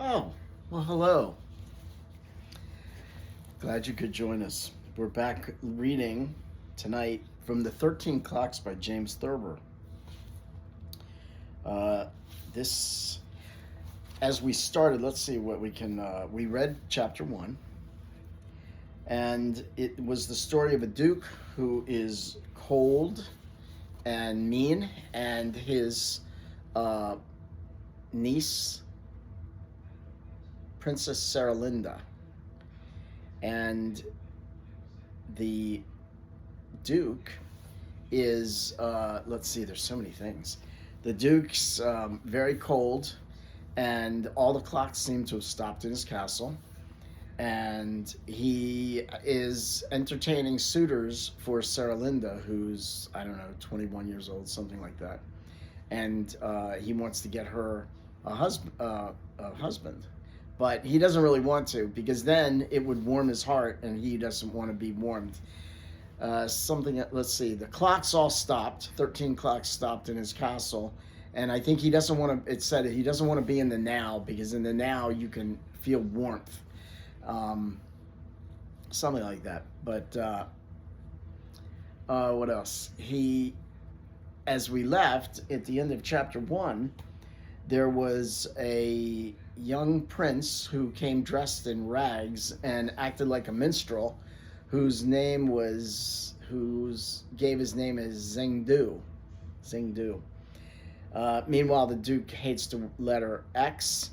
Oh, well, hello. Glad you could join us. We're back reading tonight from the 13 Clocks by James Thurber. Uh, this, as we started, let's see what we can. We read chapter 1, and it was the story of a duke who is cold and mean, and his uh, niece, Princess Saralinda. And the Duke is, let's see, there's so many things. The Duke's very cold, and all the clocks seem to have stopped in his castle. And he is entertaining suitors for Saralinda, who's, I don't know, 21 years old, something like that. And he wants to get her a husband. But he doesn't really want to, because then it would warm his heart, and he doesn't want to be warmed. Let's see, the clocks all stopped. 13 clocks stopped in his castle. And I think he doesn't want to, it said he doesn't want to be in the now, because in the now you can feel warmth. Something like that. But what else? As we left at the end of chapter 1, there was a young prince who came dressed in rags and acted like a minstrel, whose name gave his name as Zhengdu. Meanwhile, the Duke hates the letter X.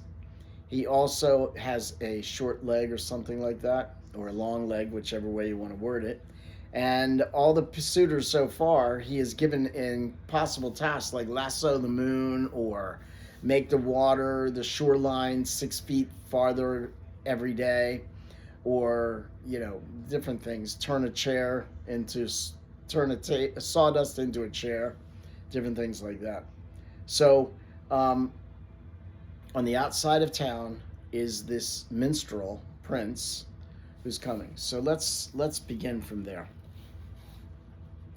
He also has a short leg or something like that, or a long leg, whichever way you want to word it. And all the suitors so far, he has given impossible tasks like lasso the moon, or make the shoreline 6 feet farther every day, or different things. Turn a sawdust into a chair, different things like that. So, on the outside of town is this minstrel prince who's coming. So let's begin from there.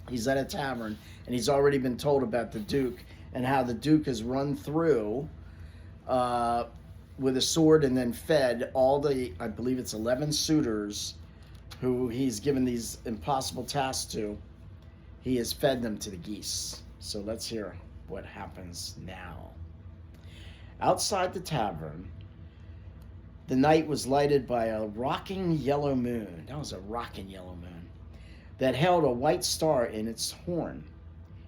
He's at a tavern, and he's already been told about the Duke, and how the Duke has run through with a sword and then fed I believe it's 11 suitors who he's given these impossible tasks to. He has fed them to the geese. So let's hear what happens now. Outside the tavern, the night was lighted by a rocking yellow moon. That was a rocking yellow moon that held a white star in its horn.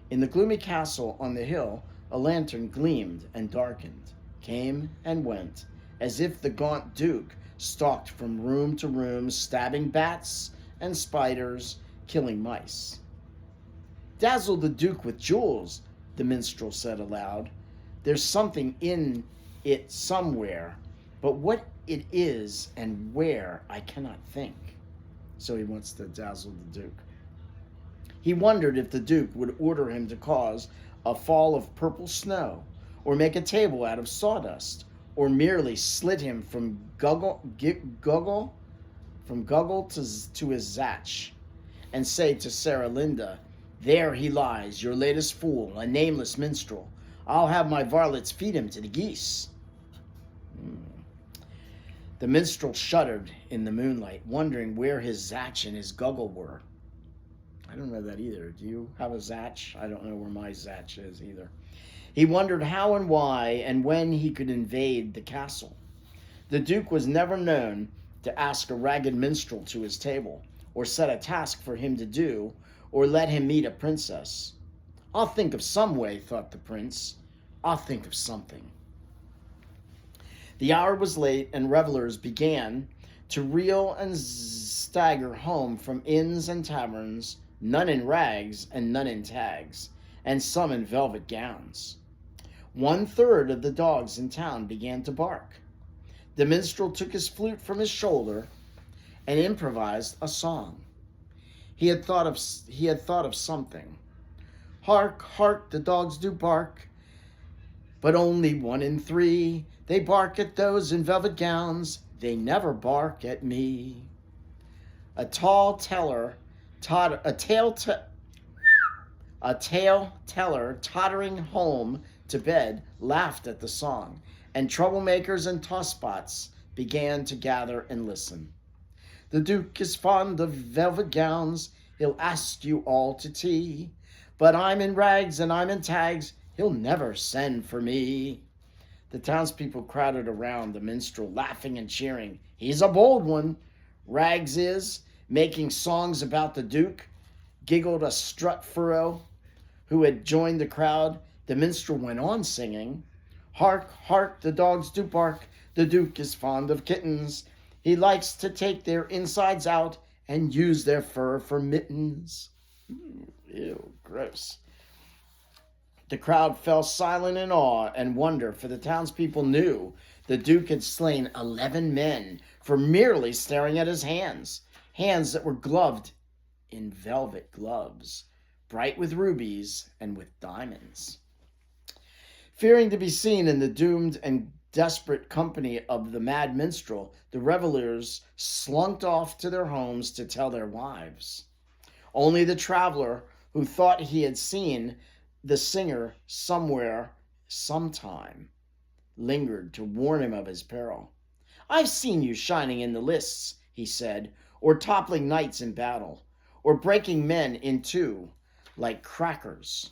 In the gloomy castle on the hill, a lantern gleamed and darkened, came and went, as if the gaunt Duke stalked from room to room, stabbing bats and spiders, killing mice. "Dazzle the Duke with jewels," the minstrel said aloud. "There's something in it somewhere, but what it is and where I cannot think." So he wants to dazzle the Duke. He wondered if the Duke would order him to cause a fall of purple snow, or make a table out of sawdust, or merely slit him from guggle to his zatch, and say to Saralinda, "There he lies, your latest fool, a nameless minstrel. I'll have my varlets feed him to the geese." The minstrel shuddered in the moonlight, wondering where his zatch and his guggle were. I don't know that either. Do you have a zatch? I don't know where my zatch is either. He wondered how and why and when he could invade the castle. The Duke was never known to ask a ragged minstrel to his table, or set a task for him to do, or let him meet a princess. "I'll think of some way," thought the prince. "I'll think of something." The hour was late, and revelers began to reel and stagger home from inns and taverns, none in rags and none in tags, and some in velvet gowns. 1/3 of the dogs in town began to bark. The minstrel took his flute from his shoulder and improvised a song. He had thought of something. "Hark, hark, the dogs do bark, but only 1 in 3. They bark at those in velvet gowns. They never bark at me." A tale teller tottering home to bed laughed at the song, and troublemakers and tosspots began to gather and listen. The Duke is fond of velvet gowns, he'll ask you all to tea. But I'm in rags and I'm in tags, he'll never send for me. The townspeople crowded around the minstrel, laughing and cheering. He's a bold one, Rags is, making songs about the Duke, giggled a strut furrow who had joined the crowd. The minstrel went on singing. Hark, hark, the dogs do bark, the Duke is fond of kittens. He likes to take their insides out and use their fur for mittens. Ew, gross. The crowd fell silent in awe and wonder, for the townspeople knew the Duke had slain 11 men for merely staring at his hands that were gloved in velvet gloves, bright with rubies and with diamonds. Fearing to be seen in the doomed and desperate company of the mad minstrel, the revelers slunk off to their homes to tell their wives. Only the traveler, who thought he had seen the singer somewhere, sometime, lingered to warn him of his peril. I've seen you shining in the lists, he said, or toppling knights in battle, or breaking men in two like crackers.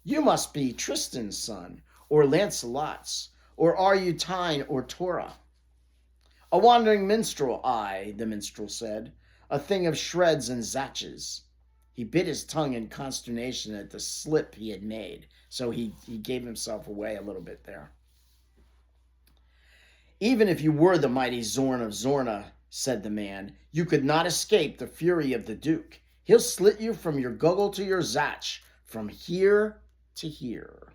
You must be Tristan's son, or Lancelot's, or are you Tyne or Tora? A wandering minstrel, I, the minstrel said, a thing of shreds and zatches. He bit his tongue in consternation at the slip he had made, so he gave himself away a little bit there. Even if you were the mighty Zorn of Zorna, said the man, you could not escape the fury of the Duke. He'll slit you from your guggle to your zatch, from here to here.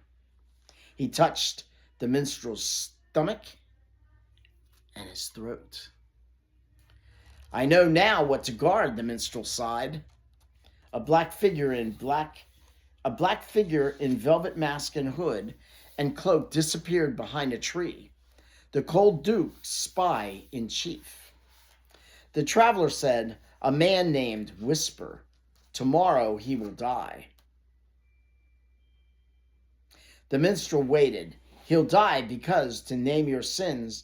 He touched the minstrel's stomach and his throat. I know now what to guard, the minstrel sighed. A black figure in velvet mask and hood and cloak disappeared behind a tree. The cold Duke's spy in chief. The traveler said, a man named Whisper. Tomorrow he will die. The minstrel waited. He'll die because, to name your sins,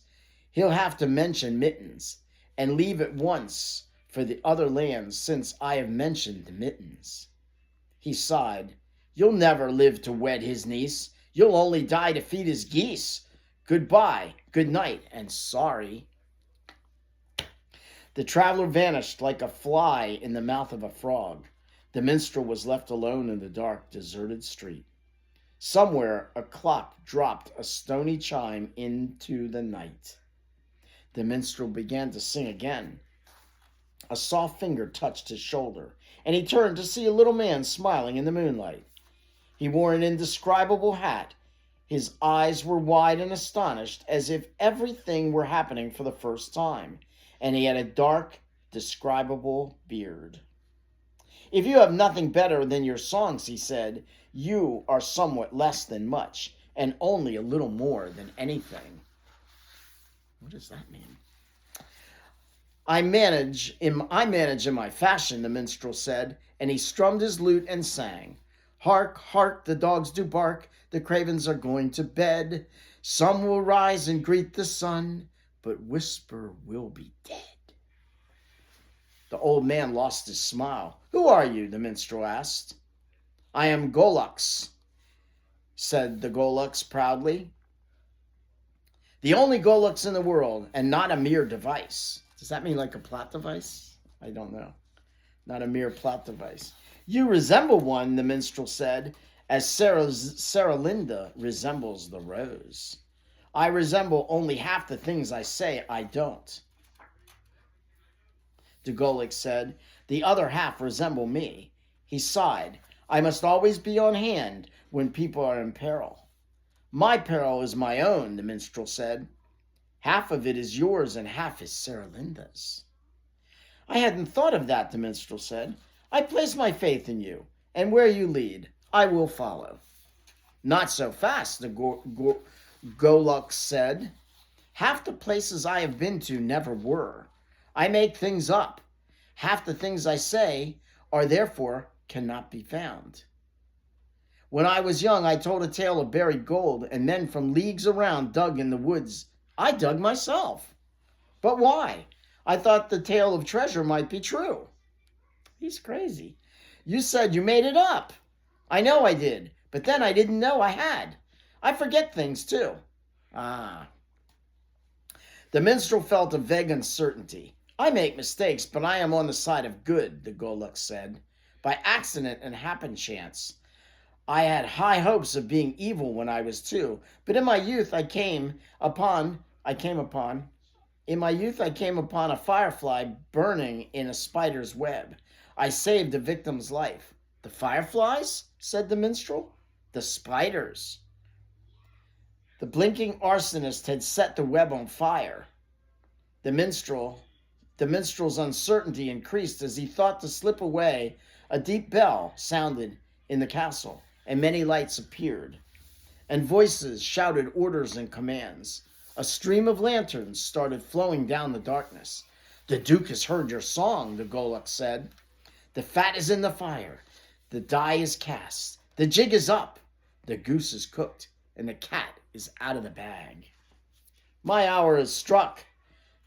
he'll have to mention mittens, and leave at once for the other lands, since I have mentioned the mittens. He sighed. You'll never live to wed his niece. You'll only die to feed his geese. Goodbye, good night, and sorry. The traveler vanished like a fly in the mouth of a frog. The minstrel was left alone in the dark, deserted street. Somewhere a clock dropped a stony chime into the night. The minstrel began to sing again. A soft finger touched his shoulder, and he turned to see a little man smiling in the moonlight. He wore an indescribable hat. His eyes were wide and astonished, as if everything were happening for the first time, and he had a dark, describable beard. If you have nothing better than your songs, he said, you are somewhat less than much, and only a little more than anything. What does that mean? I manage in my fashion, the minstrel said, and he strummed his lute and sang. Hark, hark, the dogs do bark, the cravens are going to bed. Some will rise and greet the sun, but Whisper will be dead. The old man lost his smile. Who are you? The minstrel asked. I am Golux, said the Golux proudly. The only Golux in the world, and not a mere device. Does that mean like a plot device? I don't know. Not a mere plot device. You resemble one, the minstrel said, as Sarah Linda resembles the rose. I resemble only half the things I say I don't. De Golux said, the other half resemble me. He sighed. I must always be on hand when people are in peril. My peril is my own, the minstrel said. Half of it is yours and half is Sarah Linda's. I hadn't thought of that, the minstrel said. I place my faith in you, and where you lead, I will follow. Not so fast, the Golux said. Half the places I have been to never were. I make things up. Half the things I say are therefore cannot be found. When I was young, I told a tale of buried gold, and men from leagues around dug in the woods. I dug myself. But why? I thought the tale of treasure might be true. He's crazy. You said you made it up. I know I did, but then I didn't know I had. I forget things too. Ah. The minstrel felt a vague uncertainty. I make mistakes, but I am on the side of good, the Goluk said. By accident and happen chance. I had high hopes of being evil when I was 2, but in my youth I came upon a firefly burning in a spider's web. I saved a victim's life. The fireflies? Said the minstrel. The spiders. The blinking arsonist had set the web on fire. The minstrel's uncertainty increased as he thought to slip away. A deep bell sounded in the castle, and many lights appeared, and voices shouted orders and commands. A stream of lanterns started flowing down the darkness. The Duke has heard your song, the Goluk said. The fat is in the fire. The die is cast. The jig is up. The goose is cooked, and the cat is out of the bag. My hour is struck,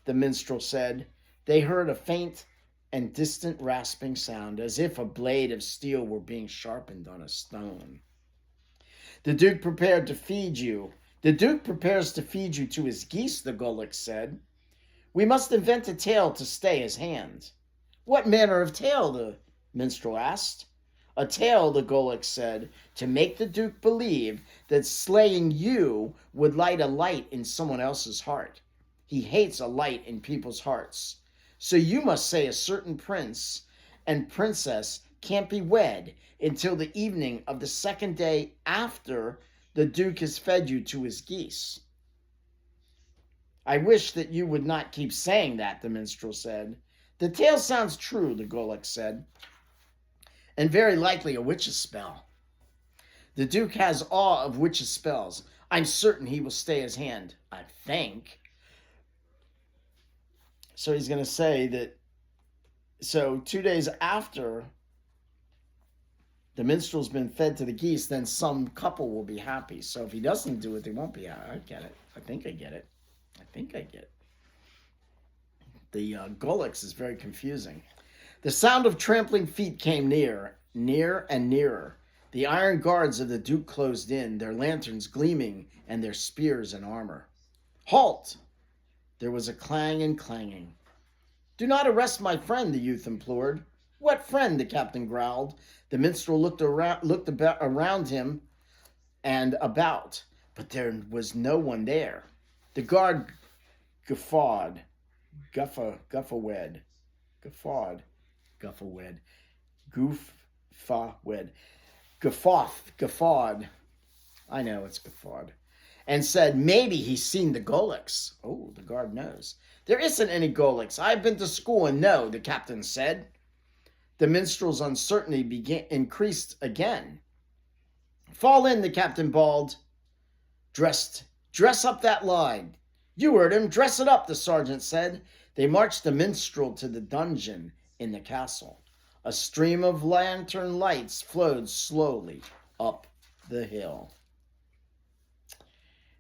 the minstrel said. They heard a faint and distant rasping sound, as if a blade of steel were being sharpened on a stone. The Duke prepared to feed you. The Duke prepares to feed you to his geese, the Goluk said. We must invent a tale to stay his hand. What manner of tale? The minstrel asked. A tale, the Goluk said, to make the Duke believe that slaying you would light a light in someone else's heart. He hates a light in people's hearts. So you must say a certain prince and princess can't be wed until the evening of the second day after the Duke has fed you to his geese. I wish that you would not keep saying that, the minstrel said. The tale sounds true, the Goluk said, and very likely a witch's spell. The Duke has awe of witches' spells. I'm certain he will stay his hand, I think. So he's going to say that, so 2 days after the minstrel's been fed to the geese, then some couple will be happy. So if he doesn't do it, they won't be happy. I get it. I think I get it. The Golux is very confusing. The sound of trampling feet came near and nearer. The iron guards of the Duke closed in, their lanterns gleaming and their spears and armor. Halt! There was a clang and clanging. Do not arrest my friend, the youth implored. What friend? The captain growled. The minstrel looked around him and about, but there was no one there. The guard guffawed. I know it's guffawed. And said, maybe he's seen the Golux. Oh, the guard knows. There isn't any Golux. I've been to school and know, the captain said. The minstrel's uncertainty increased again. Fall in, the captain bawled. Dress up that line. You heard him. Dress it up, the sergeant said. They marched the minstrel to the dungeon in the castle. A stream of lantern lights flowed slowly up the hill.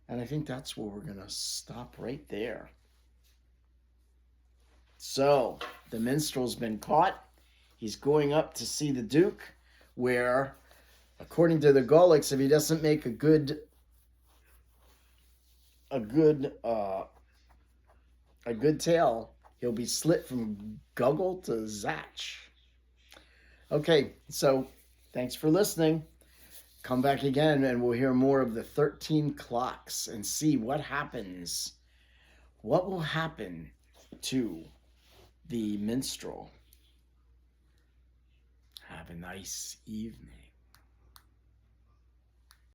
And I think that's where we're going to stop right there. So, the minstrel's been caught. He's going up to see the Duke, where, according to the Golux, if he doesn't make a good tale, he'll be slit from Guggle to Zatch. Okay, so thanks for listening. Come back again and we'll hear more of the 13 clocks and see what happens. What will happen to the minstrel? Have a nice evening.